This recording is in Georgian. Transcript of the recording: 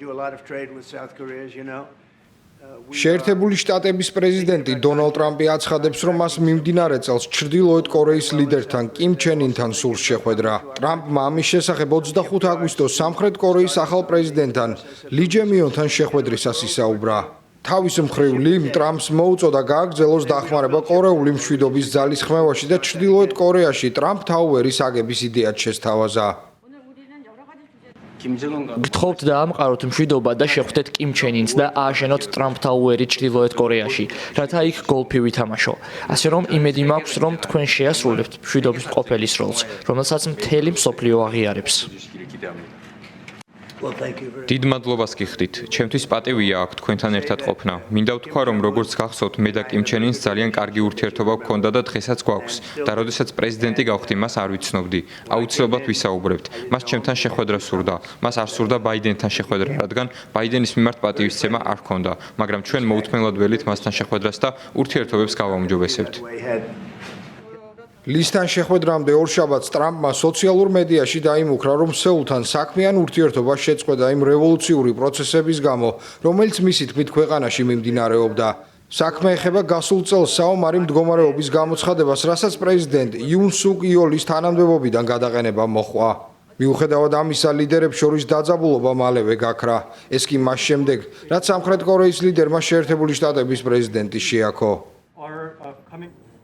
do a lot of trade with South Korea, as you know. შეერთებული შტატების პრეზიდენტი დონალდ ტრამპი აცხადებს, რომ მას მიმდინარე წელს ჩრდილოეთ კორეის ლიდერთან კიმ ჩენ ინთან სურს შეხვედრა. ტრამპმა ამის შესახებ 25 აგვისტოს სამხრეთ კორეის ახალ პრეზიდენტთან ალი ჯე მიონთან შეხვედრისას ისაუბრა. თავის მხრივ ლიმ ტრამპს მოუწოდა გააგრძელოს დახმარება კორეული მშვიდობის ძალის ხმევაში და ჩრდილოეთ კორეაში ტრამპ თაუერის აგების იდეაც შესთავაზა. გთხოვთ დაამყაროთ მშვიდობა და შეხვდეთ კიმ ჩენ ინს და ააშენოთ ტრამპ თაუერი ჩრდილოეთ კორეაში, რათა იქ გოლფი ვითამაშო. ასე რომ იმედი მაქვს, რომ თქვენ შეასრულებთ მშვიდობის მყოფელის როლს, რომელსაც მთელი მსოფლიო აღიარებს. დიდ მადლობას გიხდით. ჩემთვის პატივია აქ თქვენთან ერთად ყოფნა. მინდა ვთქვა, რომ როგორც გახსოვთ, მე და კიმ ჩენ ინს ძალიან კარგი ურთიერთობა გქონდა და დღესაც გვაქვს. და როდესაც პრეზიდენტი გავხდი, მას არ ვიცნობდი. აუცილებლად ვისაუბრებთ. მას ჩემთან შეხვედრა სურდა. მას არ სურდა ბაიდენთან შეხვედრა, რადგან ბაიდენის მიმართ პატივისცემა არ ჰქონდა, მაგრამ ჩვენ მოუთმენლად ველით მასთან შეხვედრას და ურთიერთობებს გავაუმჯობესებთ. ლისთან შეხვედრამდე ორშაბათს ტრამპმა სოციალურ მედიაში დაიმუქრა, რომ სეულთან საქმიან ურთიერთობა შეწყვეტა იმ რევოლუციური პროცესების გამო, რომელიც მისი თქმით ქვეყანაში მიმდინარეობდა. საქმე ეხება გასულ წელს საომარი მდგომარეობის გამოცხადებას, რასაც პრეზიდენტ იუნ სუკ იოლის თანამდებობიდან გადაყენება მოჰყვა. მიუხედავად ამისა, ლიდერებს შორის დაძაბულობა მალევე გაქრა. ეს კი მას შემდეგ, რაც სამხრეთ კორეის ლიდერმა შეერთებული შტატების პრეზიდენტი შეაქო.